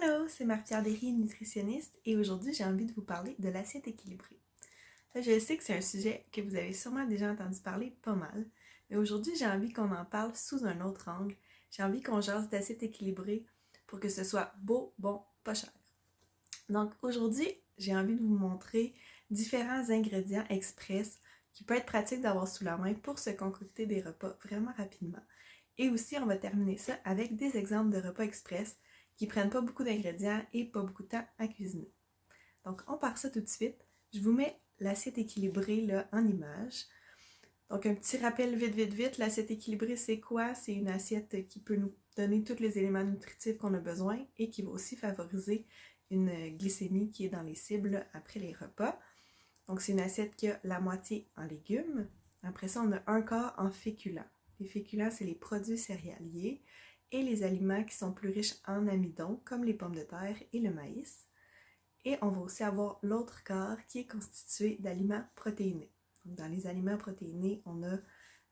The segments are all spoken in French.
Allô, c'est Marie-Pierre Derry, nutritionniste, et aujourd'hui j'ai envie de vous parler de l'assiette équilibrée. Je sais que c'est un sujet que vous avez sûrement déjà entendu parler pas mal, mais aujourd'hui j'ai envie qu'on en parle sous un autre angle. J'ai envie qu'on jase d'assiette équilibrée pour que ce soit beau, bon, pas cher. Donc aujourd'hui, j'ai envie de vous montrer différents ingrédients express qui peuvent être pratiques d'avoir sous la main pour se concocter des repas vraiment rapidement. Et aussi, on va terminer ça avec des exemples de repas express qui prennent pas beaucoup d'ingrédients et pas beaucoup de temps à cuisiner. Donc, on part ça tout de suite. Je vous mets l'assiette équilibrée là, en image. Donc, un petit rappel vite. L'assiette équilibrée, c'est quoi? C'est une assiette qui peut nous donner tous les éléments nutritifs qu'on a besoin et qui va aussi favoriser une glycémie qui est dans les cibles après les repas. Donc, c'est une assiette qui a la moitié en légumes. Après ça, on a un quart en féculents. Les féculents, c'est les produits céréaliers et les aliments qui sont plus riches en amidon, comme les pommes de terre et le maïs. Et on va aussi avoir l'autre quart qui est constitué d'aliments protéinés. Donc, dans les aliments protéinés, on a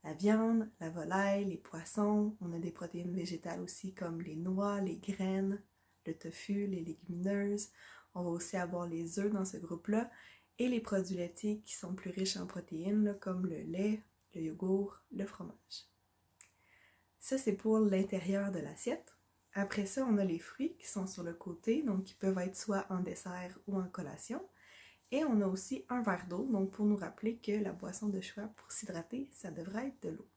la viande, la volaille, les poissons. On a des protéines végétales aussi comme les noix, les graines, le tofu, les légumineuses. On va aussi avoir les œufs dans ce groupe-là et les produits laitiers qui sont plus riches en protéines là, comme le lait, le yogourt, le fromage. Ça, c'est pour l'intérieur de l'assiette. Après ça, on a les fruits qui sont sur le côté, donc qui peuvent être soit en dessert ou en collation. Et on a aussi un verre d'eau, donc pour nous rappeler que la boisson de choix pour s'hydrater, ça devrait être de l'eau.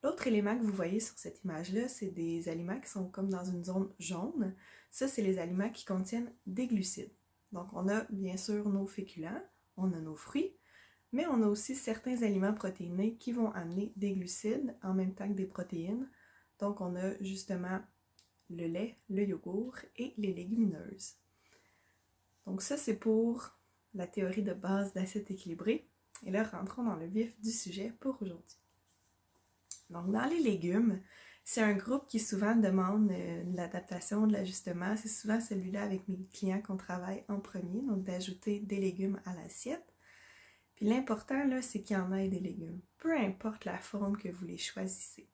L'autre élément que vous voyez sur cette image-là, c'est des aliments qui sont comme dans une zone jaune. Ça, c'est les aliments qui contiennent des glucides. Donc, on a bien sûr nos féculents, on a nos fruits, mais on a aussi certains aliments protéinés qui vont amener des glucides en même temps que des protéines. Donc, on a justement le lait, le yogourt et les légumineuses. Donc ça, c'est pour la théorie de base d'assiette équilibrée. Et là, rentrons dans le vif du sujet pour aujourd'hui. Donc, dans les légumes, c'est un groupe qui souvent demande de l'adaptation, de l'ajustement. C'est souvent celui-là avec mes clients qu'on travaille en premier, donc d'ajouter des légumes à l'assiette. Puis l'important, là, c'est qu'il y en ait des légumes, peu importe la forme que vous les choisissez.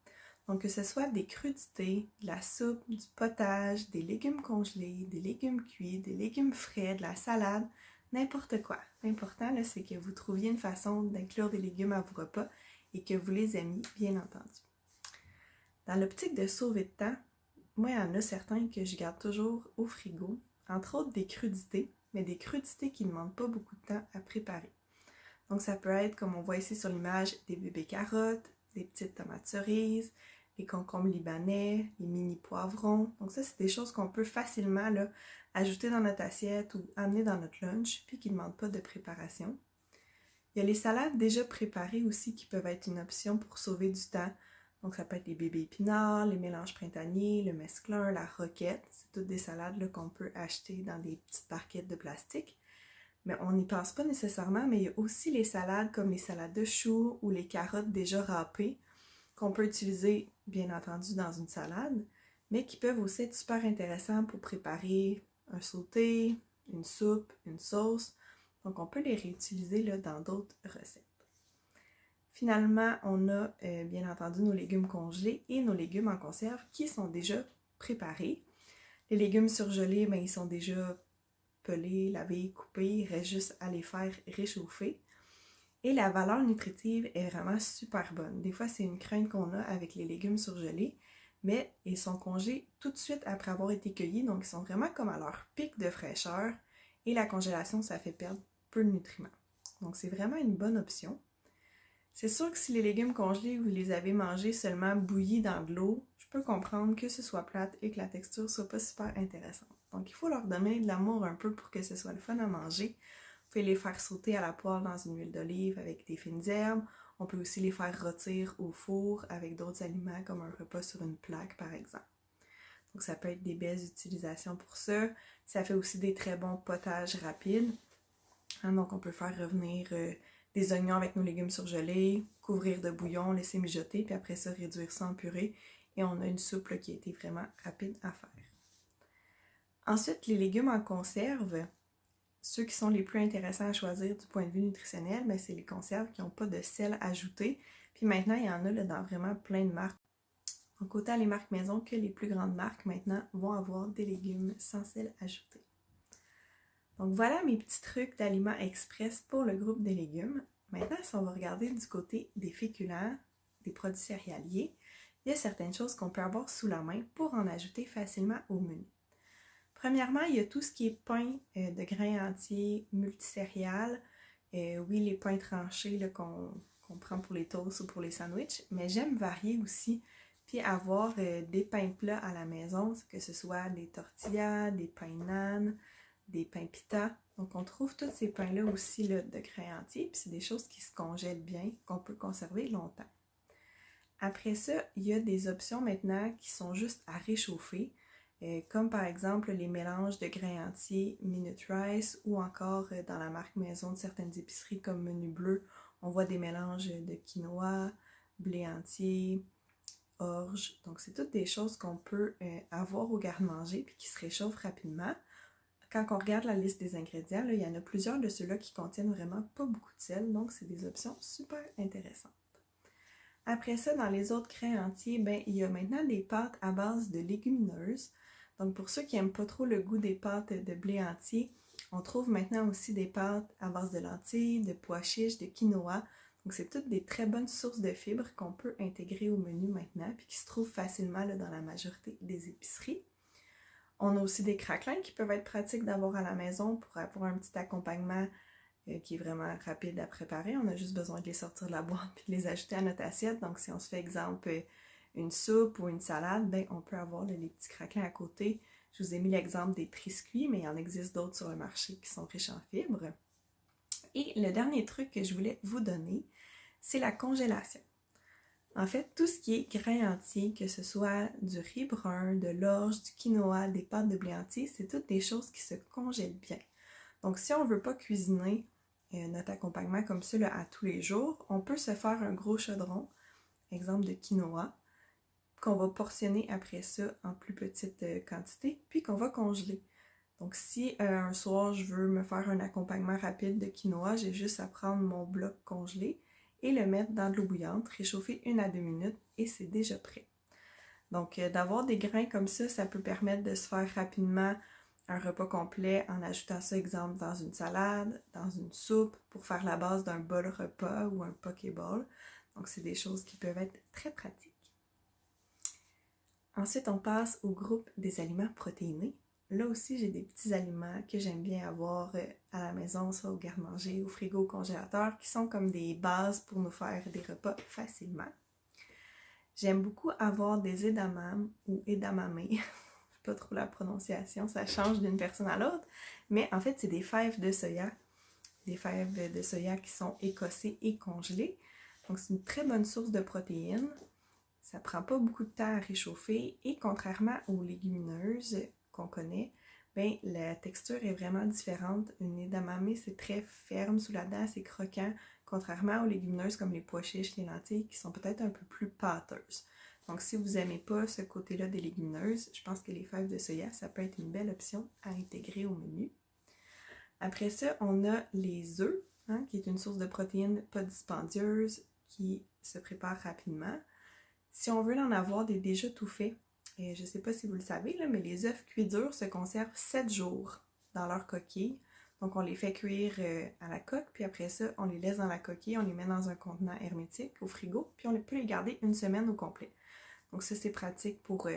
Donc, que ce soit des crudités, de la soupe, du potage, des légumes congelés, des légumes cuits, des légumes frais, de la salade, n'importe quoi. L'important, là, c'est que vous trouviez une façon d'inclure des légumes à vos repas et que vous les aimiez, bien entendu. Dans l'optique de sauver de temps, moi, il y en a certains que je garde toujours au frigo, entre autres des crudités, mais des crudités qui ne demandent pas beaucoup de temps à préparer. Donc, ça peut être, comme on voit ici sur l'image, des bébés carottes, des petites tomates cerises, les concombres libanais, les mini poivrons. Donc ça, c'est des choses qu'on peut facilement là, ajouter dans notre assiette ou amener dans notre lunch, puis qui ne demandent pas de préparation. Il y a les salades déjà préparées aussi qui peuvent être une option pour sauver du temps. Donc ça peut être les bébés épinards, les mélanges printaniers, le mesclun, la roquette. C'est toutes des salades là, qu'on peut acheter dans des petites barquettes de plastique. Mais on n'y pense pas nécessairement, mais il y a aussi les salades comme les salades de choux ou les carottes déjà râpées qu'on peut utiliser, bien entendu, dans une salade, mais qui peuvent aussi être super intéressants pour préparer un sauté, une soupe, une sauce. Donc, on peut les réutiliser là, dans d'autres recettes. Finalement, on a bien entendu nos légumes congelés et nos légumes en conserve qui sont déjà préparés. Les légumes surgelés, ben, ils sont déjà pelés, lavés, coupés, il reste juste à les faire réchauffer. Et la valeur nutritive est vraiment super bonne. Des fois, c'est une crainte qu'on a avec les légumes surgelés, mais ils sont congelés tout de suite après avoir été cueillis, donc ils sont vraiment comme à leur pic de fraîcheur. Et la congélation, ça fait perdre peu de nutriments. Donc, c'est vraiment une bonne option. C'est sûr que si les légumes congelés, vous les avez mangés seulement bouillis dans de l'eau, je peux comprendre que ce soit plate et que la texture soit pas super intéressante. Donc, il faut leur donner de l'amour un peu pour que ce soit le fun à manger. Vous pouvez les faire sauter à la poêle dans une huile d'olive avec des fines herbes. On peut aussi les faire rôtir au four avec d'autres aliments comme un repas sur une plaque par exemple. Donc ça peut être des belles utilisations pour ça. Ça fait aussi des très bons potages rapides. Donc on peut faire revenir des oignons avec nos légumes surgelés, couvrir de bouillon, laisser mijoter, puis après ça réduire ça en purée. Et on a une soupe là, qui a été vraiment rapide à faire. Ensuite, les légumes en conserve. Ceux qui sont les plus intéressants à choisir du point de vue nutritionnel, ben c'est les conserves qui n'ont pas de sel ajouté. Puis maintenant, il y en a là, dans vraiment plein de marques. Donc autant les marques maison que les plus grandes marques maintenant vont avoir des légumes sans sel ajouté. Donc voilà mes petits trucs d'aliments express pour le groupe des légumes. Maintenant, si on va regarder du côté des féculents, des produits céréaliers, il y a certaines choses qu'on peut avoir sous la main pour en ajouter facilement au menu. Premièrement, il y a tout ce qui est pain de grains entiers, multicéréales. Oui, les pains tranchés qu'on prend pour les toasts ou pour les sandwichs, mais j'aime varier aussi, puis avoir des pains plats à la maison, que ce soit des tortillas, des pains nan, des pains pita. Donc on trouve tous ces pains-là aussi là, de grains entiers, puis c'est des choses qui se congèlent bien, qu'on peut conserver longtemps. Après ça, il y a des options maintenant qui sont juste à réchauffer, comme par exemple les mélanges de grains entiers Minute Rice ou encore dans la marque maison de certaines épiceries comme Menu Bleu, on voit des mélanges de quinoa, blé entier, orge. Donc c'est toutes des choses qu'on peut avoir au garde-manger puis qui se réchauffent rapidement. Quand on regarde la liste des ingrédients, là, il y en a plusieurs de ceux-là qui contiennent vraiment pas beaucoup de sel, donc c'est des options super intéressantes. Après ça, dans les autres grains entiers, il y a maintenant des pâtes à base de légumineuses. Donc pour ceux qui n'aiment pas trop le goût des pâtes de blé entier, on trouve maintenant aussi des pâtes à base de lentilles, de pois chiches, de quinoa. Donc c'est toutes des très bonnes sources de fibres qu'on peut intégrer au menu maintenant, puis qui se trouvent facilement là, dans la majorité des épiceries. On a aussi des craquelins qui peuvent être pratiques d'avoir à la maison pour avoir un petit accompagnement qui est vraiment rapide à préparer. On a juste besoin de les sortir de la boîte et de les ajouter à notre assiette. Donc si on se fait exemple une soupe ou une salade, on peut avoir les petits craquelins à côté. Je vous ai mis l'exemple des triscuits, mais il y en existe d'autres sur le marché qui sont riches en fibres. Et le dernier truc que je voulais vous donner, c'est la congélation. En fait, tout ce qui est grains entiers, que ce soit du riz brun, de l'orge, du quinoa, des pâtes de blé entier, c'est toutes des choses qui se congèlent bien. Donc si on ne veut pas cuisiner notre accompagnement comme ça là, à tous les jours, on peut se faire un gros chaudron, exemple de quinoa, qu'on va portionner après ça en plus petite quantité, puis qu'on va congeler. Donc si un soir je veux me faire un accompagnement rapide de quinoa, j'ai juste à prendre mon bloc congelé et le mettre dans de l'eau bouillante, réchauffer 1 à 2 minutes et c'est déjà prêt. Donc d'avoir des grains comme ça peut permettre de se faire rapidement un repas complet en ajoutant ça, exemple, dans une salade, dans une soupe, pour faire la base d'un bol repas ou un pokéball. Donc c'est des choses qui peuvent être très pratiques. Ensuite, on passe au groupe des aliments protéinés. Là aussi, j'ai des petits aliments que j'aime bien avoir à la maison, soit au garde-manger, au frigo, au congélateur, qui sont comme des bases pour nous faire des repas facilement. J'aime beaucoup avoir des edamame ou edamame, je sais pas trop la prononciation, ça change d'une personne à l'autre, mais en fait, c'est des fèves de soya qui sont écossées et congelées. Donc, c'est une très bonne source de protéines. Ça prend pas beaucoup de temps à réchauffer et contrairement aux légumineuses qu'on connaît, la texture est vraiment différente. Une edamame, c'est très ferme sous la dent, c'est croquant, contrairement aux légumineuses comme les pois chiches, les lentilles, qui sont peut-être un peu plus pâteuses. Donc si vous n'aimez pas ce côté-là des légumineuses, je pense que les fèves de soya, ça peut être une belle option à intégrer au menu. Après ça, on a les œufs, qui est une source de protéines pas dispendieuse, qui se prépare rapidement. Si on veut en avoir des déjà tout faits, et je ne sais pas si vous le savez, là, mais les œufs cuits durs se conservent 7 jours dans leur coquille. Donc on les fait cuire à la coque, puis après ça, on les laisse dans la coquille, on les met dans un contenant hermétique au frigo, puis on peut les garder 1 semaine au complet. Donc ça, c'est pratique pour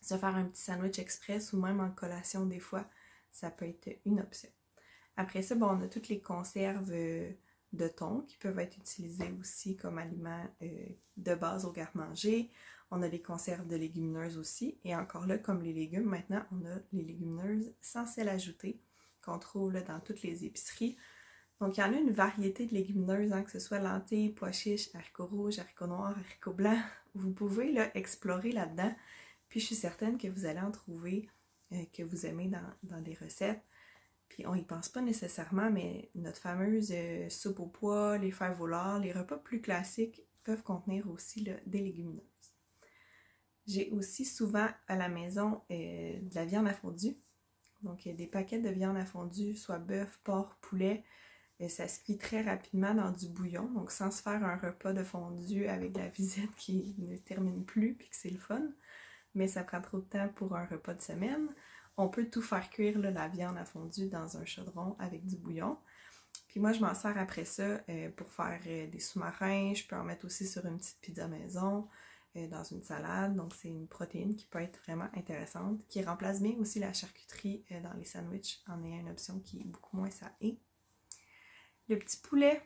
se faire un petit sandwich express ou même en collation des fois, ça peut être une option. Après ça, on a toutes les conserves de thon qui peuvent être utilisées aussi comme aliment de base au garde-manger. On a les conserves de légumineuses aussi. Et encore là, comme les légumes, maintenant, on a les légumineuses sans sel ajouté qu'on trouve là, dans toutes les épiceries. Donc, il y en a une variété de légumineuses, que ce soit lentilles, pois chiches, haricots rouges, haricots noirs, haricots blancs. Vous pouvez là, explorer là-dedans. Puis, je suis certaine que vous allez en trouver que vous aimez dans des recettes. Puis on y pense pas nécessairement, mais notre fameuse soupe aux pois, les fèves au lard, les repas plus classiques peuvent contenir aussi là, des légumineuses. J'ai aussi souvent à la maison de la viande à fondue. Donc des paquets de viande à fondue, soit bœuf, porc, poulet, Ça se cuit très rapidement dans du bouillon, donc sans se faire un repas de fondue avec la visite qui ne termine plus puis que c'est le fun. Mais ça prend trop de temps pour un repas de semaine. On peut tout faire cuire, là, la viande à fondue dans un chaudron avec du bouillon. Puis moi, je m'en sers après ça pour faire des sous-marins. Je peux en mettre aussi sur une petite pizza maison, dans une salade. Donc, c'est une protéine qui peut être vraiment intéressante, qui remplace bien aussi la charcuterie dans les sandwichs en ayant une option qui est beaucoup moins salée. Le petit poulet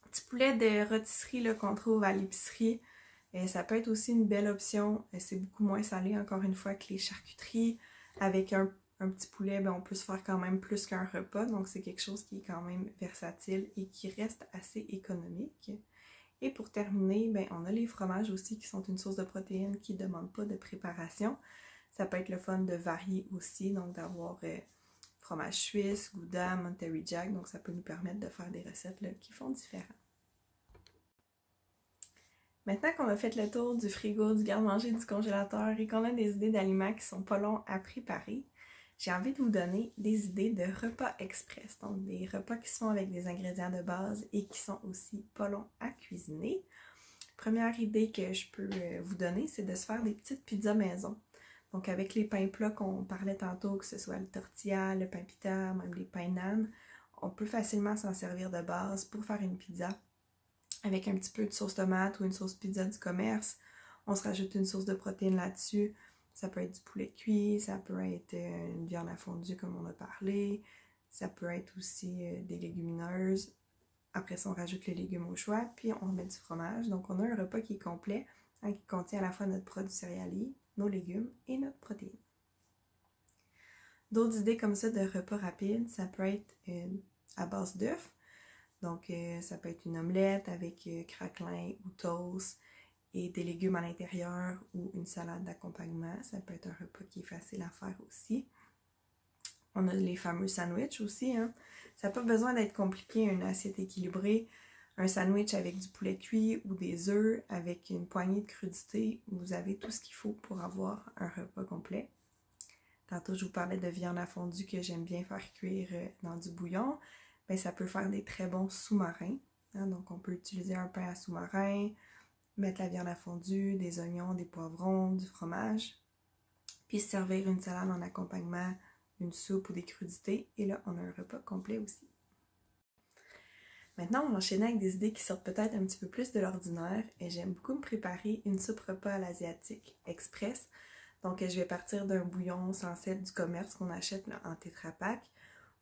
de rôtisserie là, qu'on trouve à l'épicerie, ça peut être aussi une belle option. C'est beaucoup moins salé, encore une fois, que les charcuteries. Avec un petit poulet, ben, on peut se faire quand même plus qu'un repas. Donc, c'est quelque chose qui est quand même versatile et qui reste assez économique. Et pour terminer, ben, on a les fromages aussi qui sont une source de protéines qui ne demandent pas de préparation. Ça peut être le fun de varier aussi, donc d'avoir fromage suisse, Gouda, Monterey Jack. Donc, ça peut nous permettre de faire des recettes là, qui font différent. Maintenant qu'on a fait le tour du frigo, du garde-manger, du congélateur et qu'on a des idées d'aliments qui sont pas longs à préparer, j'ai envie de vous donner des idées de repas express. Donc des repas qui se font avec des ingrédients de base et qui sont aussi pas longs à cuisiner. Première idée que je peux vous donner, c'est de se faire des petites pizzas maison. Donc avec les pains plats qu'on parlait tantôt, que ce soit le tortilla, le pain pita, même les pains nan, on peut facilement s'en servir de base pour faire une pizza avec un petit peu de sauce tomate ou une sauce pizza du commerce. On se rajoute une source de protéines là-dessus. Ça peut être du poulet cuit, ça peut être une viande à fondue comme on a parlé. Ça peut être aussi des légumineuses. Après ça, on rajoute les légumes au choix, puis on met du fromage. Donc, on a un repas qui est complet, hein, qui contient à la fois notre produit céréalier, nos légumes et notre protéine. D'autres idées comme ça de repas rapides, ça peut être à base d'œufs. Donc, ça peut être une omelette avec craquelin ou toast et des légumes à l'intérieur ou une salade d'accompagnement. Ça peut être un repas qui est facile à faire aussi. On a les fameux sandwichs aussi, hein. Ça n'a pas besoin d'être compliqué, une assiette équilibrée. Un sandwich avec du poulet cuit ou des œufs avec une poignée de crudités. Vous avez tout ce qu'il faut pour avoir un repas complet. Tantôt, je vous parlais de viande à fondue que j'aime bien faire cuire dans du bouillon. Ben, ça peut faire des très bons sous-marins. Hein? Donc, on peut utiliser un pain à sous-marin, mettre la viande à fondue, des oignons, des poivrons, du fromage, puis servir une salade en accompagnement, une soupe ou des crudités. Et là, on a un repas complet aussi. Maintenant, on va enchaîner avec des idées qui sortent peut-être un petit peu plus de l'ordinaire. Et j'aime beaucoup me préparer une soupe repas à l'asiatique express. Donc, je vais partir d'un bouillon sans sel du commerce qu'on achète là, en Tetra Pak,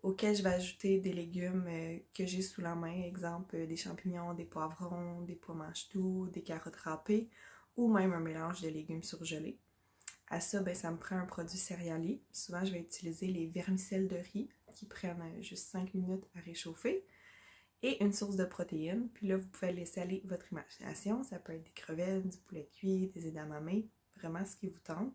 auquel je vais ajouter des légumes que j'ai sous la main, exemple des champignons, des poivrons, des pois mange-tout, des carottes râpées ou même un mélange de légumes surgelés. À ça, ben, ça me prend un produit céréalier. Souvent, je vais utiliser les vermicelles de riz qui prennent juste 5 minutes à réchauffer et une source de protéines. Puis là, vous pouvez laisser aller votre imagination. Ça peut être des crevettes, du poulet cuit, des edamame, vraiment ce qui vous tente.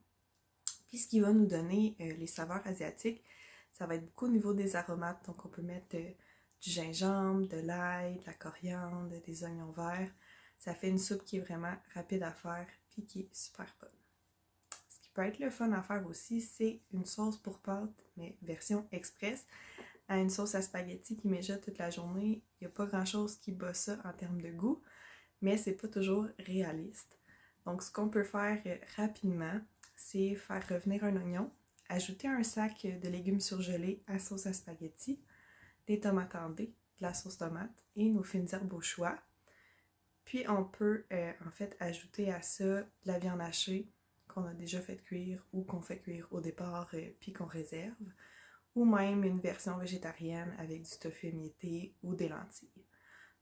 Puis ce qui va nous donner les saveurs asiatiques, ça va être beaucoup au niveau des aromates. Donc on peut mettre du gingembre, de l'ail, de la coriandre, des oignons verts. Ça fait une soupe qui est vraiment rapide à faire puis qui est super bonne. Ce qui peut être le fun à faire aussi, c'est une sauce pour pâtes, mais version express. À une sauce à spaghetti qui mijote toute la journée, il n'y a pas grand chose qui bat ça en termes de goût, mais c'est pas toujours réaliste. Donc ce qu'on peut faire rapidement, c'est faire revenir un oignon, ajouter un sac de légumes surgelés à sauce à spaghetti, des tomates en dés, de la sauce tomate et nos fines herbes au choix. Puis on peut en fait ajouter à ça de la viande hachée qu'on a déjà fait cuire ou qu'on fait cuire au départ puis qu'on réserve, ou même une version végétarienne avec du tofu émietté ou des lentilles.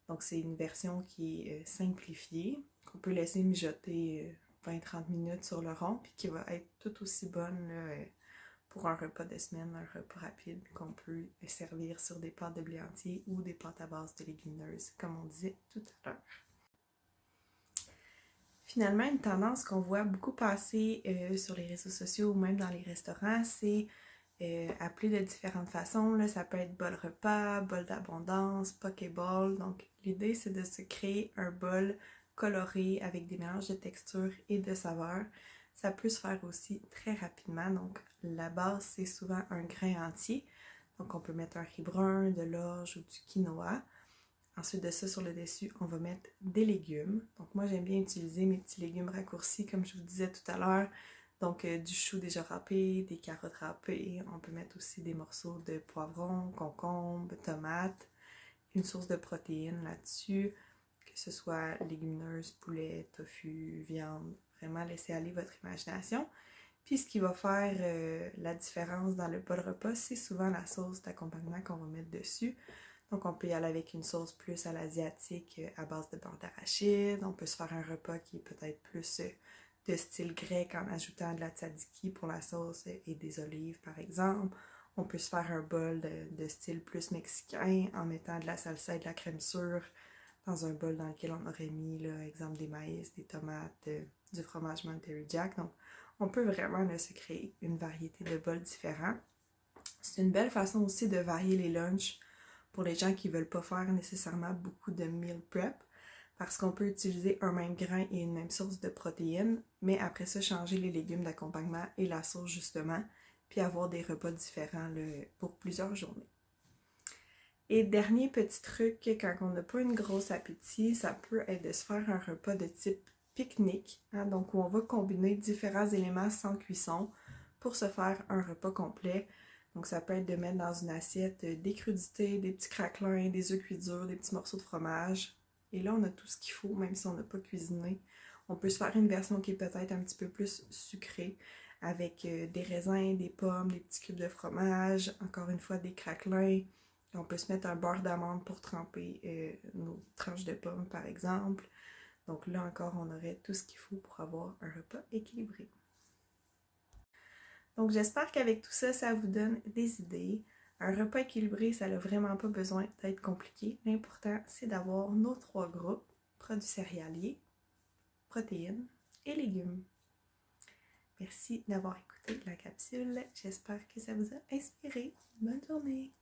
Donc c'est une version qui est simplifiée, qu'on peut laisser mijoter 20-30 minutes sur le rond, puis qui va être tout aussi bonne là, pour un repas de semaine, un repas rapide qu'on peut servir sur des pâtes de blé entier ou des pâtes à base de légumineuses, comme on disait tout à l'heure. Finalement, une tendance qu'on voit beaucoup passer sur les réseaux sociaux ou même dans les restaurants, c'est appelé de différentes façons. Là, ça peut être bol repas, bol d'abondance, pokéball. Donc, l'idée, c'est de se créer un bol coloré avec des mélanges de textures et de saveurs. Ça peut se faire aussi très rapidement. Donc, la base, c'est souvent un grain entier. Donc on peut mettre un riz brun, de l'orge ou du quinoa. Ensuite de ça, sur le dessus, on va mettre des légumes. Donc moi, j'aime bien utiliser mes petits légumes raccourcis, comme je vous disais tout à l'heure. Donc du chou déjà râpé, des carottes râpées. On peut mettre aussi des morceaux de poivron, concombre, tomates. Une source de protéines là-dessus, que ce soit légumineuses, poulet, tofu, viande. Vraiment, laissez aller votre imagination. Puis ce qui va faire la différence dans le bol repas, c'est souvent la sauce d'accompagnement qu'on va mettre dessus. Donc on peut y aller avec une sauce plus à l'asiatique à base de beurre d'arachide. On peut se faire un repas qui est peut-être plus de style grec en ajoutant de la tzatziki pour la sauce et des olives par exemple. On peut se faire un bol de style plus mexicain en mettant de la salsa et de la crème sûre dans un bol dans lequel on aurait mis, là, exemple, des maïs, des tomates, du fromage Monterey Jack. Donc, on peut vraiment là, se créer une variété de bols différents. C'est une belle façon aussi de varier les lunchs pour les gens qui ne veulent pas faire nécessairement beaucoup de meal prep, parce qu'on peut utiliser un même grain et une même source de protéines, mais après ça, changer les légumes d'accompagnement et la sauce justement, puis avoir des repas différents là, pour plusieurs journées. Et dernier petit truc, quand on n'a pas une grosse appétit, ça peut être de se faire un repas de type pique-nique, hein, donc où on va combiner différents éléments sans cuisson pour se faire un repas complet. Donc ça peut être de mettre dans une assiette des crudités, des petits craquelins, des œufs cuits durs, des petits morceaux de fromage. Et là, on a tout ce qu'il faut, même si on n'a pas cuisiné. On peut se faire une version qui est peut-être un petit peu plus sucrée, avec des raisins, des pommes, des petits cubes de fromage, encore une fois des craquelins. On peut se mettre un beurre d'amande pour tremper nos tranches de pommes, par exemple. Donc là encore, on aurait tout ce qu'il faut pour avoir un repas équilibré. Donc j'espère qu'avec tout ça, ça vous donne des idées. Un repas équilibré, ça n'a vraiment pas besoin d'être compliqué. L'important, c'est d'avoir nos 3 groupes, produits céréaliers, protéines et légumes. Merci d'avoir écouté la capsule. J'espère que ça vous a inspiré. Bonne journée!